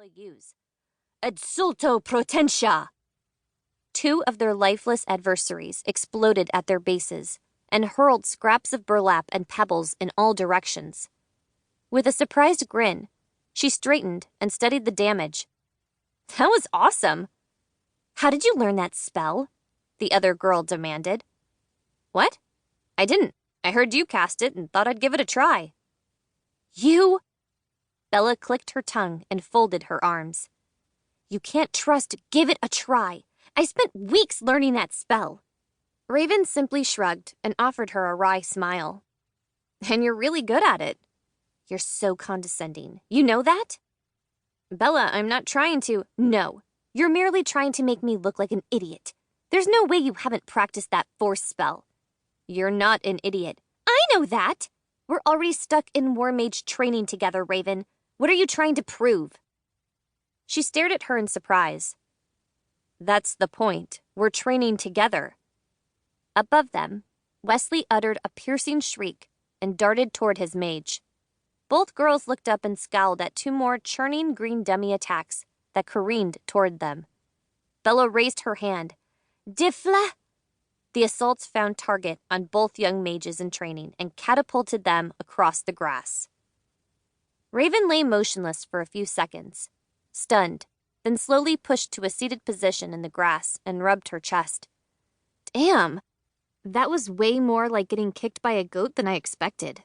Bella use? Adsulto Potentia! Two of their lifeless adversaries exploded at their bases and hurled scraps of burlap and pebbles in all directions. With a surprised grin, she straightened and studied the damage. That was awesome! How did you learn that spell? The other girl demanded. What? I didn't. I heard you cast it and thought I'd give it a try. You? Bella clicked her tongue and folded her arms. You can't trust give it a try. I spent weeks learning that spell. Raven simply shrugged and offered her a wry smile. And you're really good at it. You're so condescending. You know that? Bella, I'm not trying to. No, you're merely trying to make me look like an idiot. There's no way you haven't practiced that force spell. You're not an idiot. I know that. We're already stuck in WarMage training together, Raven. What are you trying to prove? She stared at her in surprise. That's the point. We're training together. Above them, Wesley uttered a piercing shriek and darted toward his mage. Both girls looked up and scowled at two more churning green dummy attacks that careened toward them. Bella raised her hand. Diffla! The assaults found target on both young mages in training and catapulted them across the grass. Raven lay motionless for a few seconds, stunned, then slowly pushed to a seated position in the grass and rubbed her chest. Damn! That was way more like getting kicked by a goat than I expected.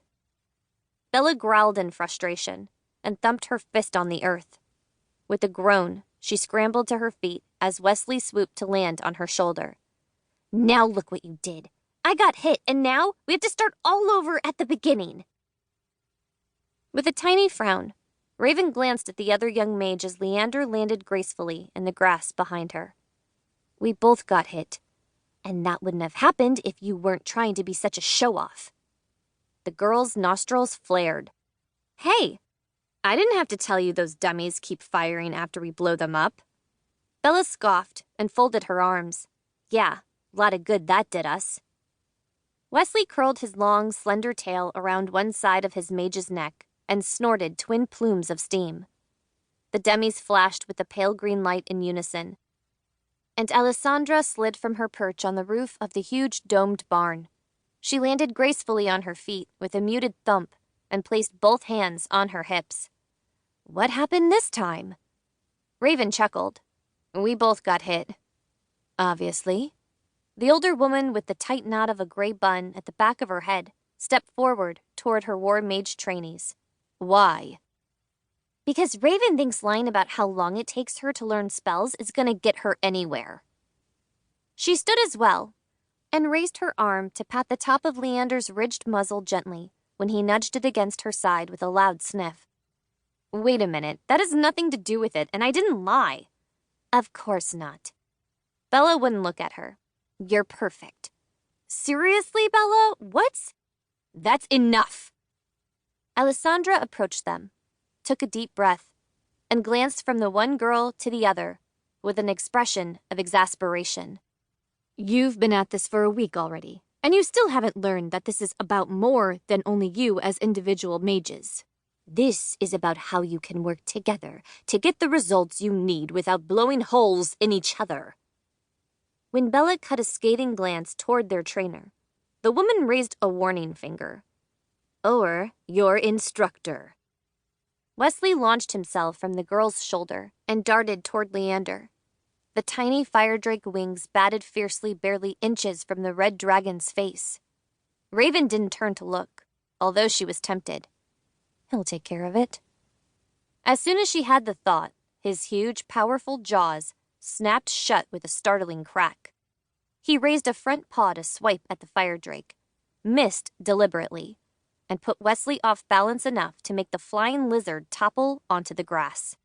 Bella growled in frustration and thumped her fist on the earth. With a groan, she scrambled to her feet as Wesley swooped to land on her shoulder. Now look what you did. I got hit, and now we have to start all over at the beginning. With a tiny frown, Raven glanced at the other young mage as Leander landed gracefully in the grass behind her. We both got hit, and that wouldn't have happened if you weren't trying to be such a show-off. The girl's nostrils flared. Hey, I didn't have to tell you those dummies keep firing after we blow them up. Bella scoffed and folded her arms. Yeah, a lot of good that did us. Wesley curled his long, slender tail around one side of his mage's neck and snorted twin plumes of steam. The dummies flashed with the pale green light in unison, and Alessandra slid from her perch on the roof of the huge domed barn. She landed gracefully on her feet with a muted thump and placed both hands on her hips. What happened this time? Raven chuckled. We both got hit. Obviously. The older woman with the tight knot of a gray bun at the back of her head stepped forward toward her WarMage trainees. Why? Because Raven thinks lying about how long it takes her to learn spells is gonna get her anywhere. She stood as well and raised her arm to pat the top of Leander's ridged muzzle gently when he nudged it against her side with a loud sniff. Wait a minute, that has nothing to do with it, and I didn't lie. Of course not. Bella wouldn't look at her. You're perfect. Seriously, Bella? What? That's enough. Alessandra approached them, took a deep breath, and glanced from the one girl to the other with an expression of exasperation. You've been at this for a week already, and you still haven't learned that this is about more than only you as individual mages. This is about how you can work together to get the results you need without blowing holes in each other. When Bella cut a scathing glance toward their trainer, the woman raised a warning finger. Or your instructor. Wesley launched himself from the girl's shoulder and darted toward Leander. The tiny fire drake wings batted fiercely barely inches from the red dragon's face. Raven didn't turn to look, although she was tempted. He'll take care of it. As soon as she had the thought, his huge, powerful jaws snapped shut with a startling crack. He raised a front paw to swipe at the fire drake, missed deliberately, and put Wesley off balance enough to make the flying lizard topple onto the grass.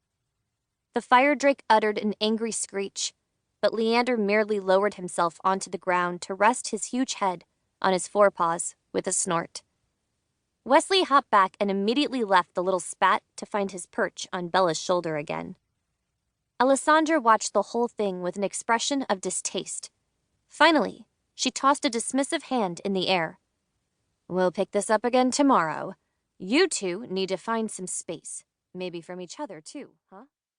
The fire drake uttered an angry screech, but Leander merely lowered himself onto the ground to rest his huge head on his forepaws with a snort. Wesley hopped back and immediately left the little spat to find his perch on Bella's shoulder again. Alessandra watched the whole thing with an expression of distaste. Finally, she tossed a dismissive hand in the air. We'll pick this up again tomorrow. You two need to find some space. Maybe from each other, too, huh?